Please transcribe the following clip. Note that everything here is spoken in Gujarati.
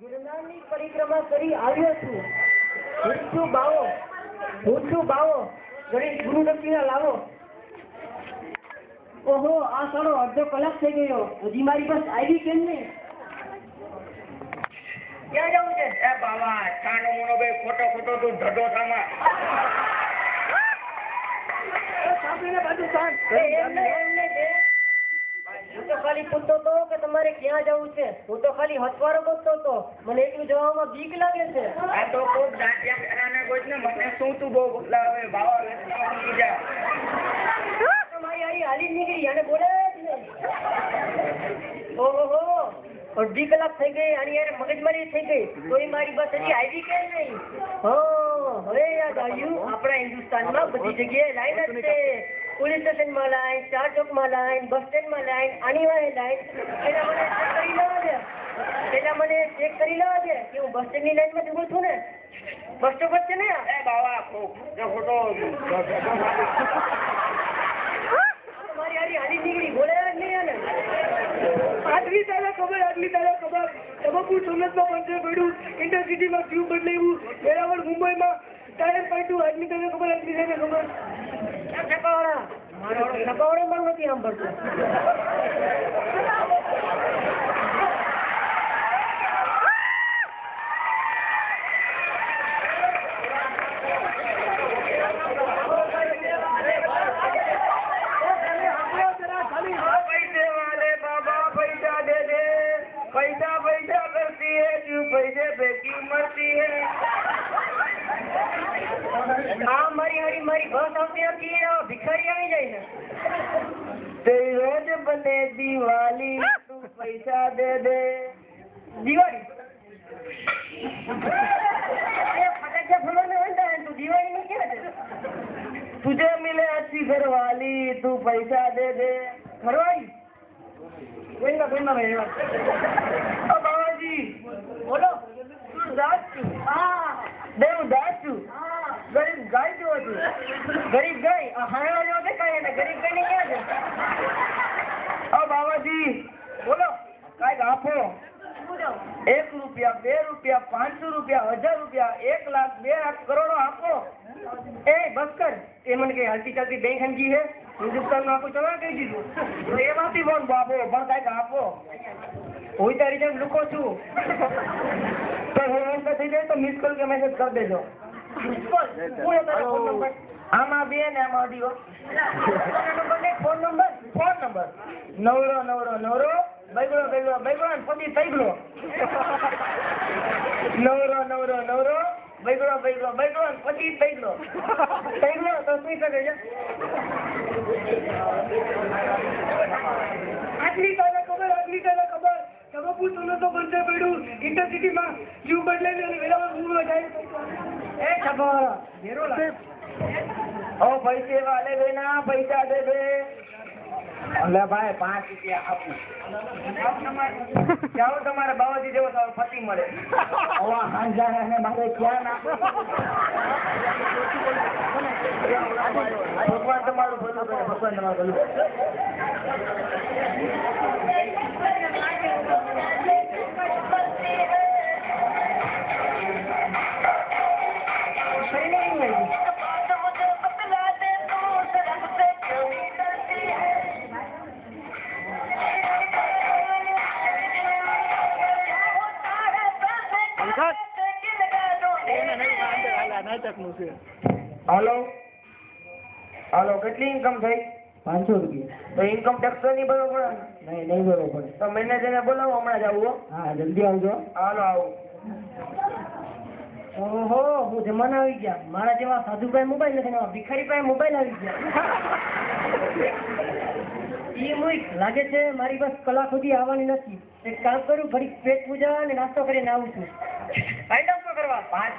ગિરનારની પરિક્રમા કરી આવ્યો છું. હું છું બાવો ઘણી ગુરુ દક્ષિણા લાવો. ઓહો, આ સારો અડધો કલાક થઈ ગયો, હજી મારી બસ આવી કેમ નહીં? ક્યાં જવું છે? એ બાવા છાનો મોનો બે ખોટો તું ઢઢો થામાં. હું તો ખાલી પૂછતો હતો કે તમારે ક્યાં જવું છે. હું તો ખાલી હથવારો ગોતતો હતો. મને એટલું જવામાં બીક લાગે છે. આ તો કોક દાંતિયા ફેરાને કોઈ ને મને શું તું બહુ બોલાવે બાવા વેચી જા. તમારી આઈ હાલી નીકળી અને બોલે જ નહીં. ઓહો, અડધી કલાક થઈ ગઈ અને યાર મગજમારી થઈ ગઈ. તોય મારી બસ હજી આવી કેમ નહીં? હવે યાદ આવ્યું, આપણા હિન્દુસ્તાનમાં બધી જગ્યાએ લાઈન જ છે. પોલીસ સ્ટેશનમાં લાઈન, ચાર ચોકમાં લાઈન, બસ સ્ટેન્ડમાં લાઈન, આની વાળે લાઈન. પેલા મને ચેક કરી લેવા દે કે હું બસ સ્ટેન્ડની લાઈનમાં ઉભો છું ને. બસ સ્ટોપ છે ને? એ બાવા ખોટો મારી હારી હાલી નીકળી, બોલે જ નહીં. આને આટલી તારે ખબર તબકુ સુરતમાં પંચર પડ્યું, ઇન્ટરસિટીમાં ટ્યુબ બદલાવ્યું, વેરાવળ મુંબઈમાં ટાયર પાડ્યું. આટલી તારે ખબર છપાવાળા મારો છપાવાળો પણ નથી સાંભળતો. पैसा करती है क्यों पैसे बेटी मरती है. હા, મારી બસ આવતી હતી, ભિખારી આવી જાય છે. तेरी रोज बने दिवाली तू पैसा दे दे. દિવાળી ફટાકડા ફોડવાના હોય ને, તું દિવાળી નું ક્યાં છે? तुझे मिले अच्छी घरवाली तू पैसा दे दे. ઘરવાળી કોઈના રહેવા. बाबाजी બોલો. उदास છું. હા देव उदास છું. ગરીબ ગાય જેવો છું. ગરીબ ગઈ હાણા જેવો દેખાય ને, ગરીબ ગઈ ને ક્યાં છે? બાબાજી બોલો. કાંઈક આપો. શું જાઉં? 1 રૂપિયા, 2 રૂપિયા, 500 રૂપિયા, 1000 રૂપિયા, 1 લાખ, 2 લાખ, કરોડો આપો. એ બસ કર. એ મને કઈ હાલતી ચાલતી બેંક સમજી છે? હિન્દુસ્તાન માં આખું ચલાણ કહી દીધું. તો એમાંથી પણ બાપો પણ કાંઈક આપો. હું તારી જેમ લુકો છું. તો હું થઈ જાય તો મિસ કોલ કે મેસેજ કરી દેજો. બોલ, હું એ તારો ફોન નંબર. આમાં 2 ને આમાં અઢીઓ. ફોન નંબર નવરો બૈગડો ને પછી તૈગડો. નવરો બૈગડો ને પછી તૈગડો. તૈગડો તો શું કરે છે? આટલી તારે ખબર તબકુ સુરતમાં પંચર પડ્યું, ઇન્ટરસિટીમાં ટ્યુબ બદલાવી અને વેરાવળ મુંબઈમાં જાય. એ છપાવાળા ઘેરો લાગે. ઓ પૈસે વાલે બેના પૈસા દે દે. અલે ભાઈ 5 રૂપિયા આપું. જાઓ તમારે બાવાજી જેવો સારો પતિ મળે. હવે હાંજા મારે ક્યાં ના. ભગવાન તમારું ભલું કરે. ભગવાન તમારું ભલું. હાલો કેટલી ઇન્કમ થઈ? 500 રૂપિયા. તો ઇન્કમ ટેક્સ તો નહીં ભરવો પડે? નહીં બરોબર પડે. તો મેનેજરને બોલાવો હમણાં જ આવું. હા, જલ્દી આવજો. હાલો આવું. ઓહો, હું જમાના આવી ગયા. મારા જેવા સાધુ પાસે મોબાઈલ નથી, ભિખારી પાસે મોબાઈલ આવી ગયા. એ મુઈક લાગે છે મારી બસ કલાક સુધી આવવાની નથી. એક કામ કરું, ઘડી પેટ પૂજા અને નાસ્તો કરીને આવું છું. કરવા 5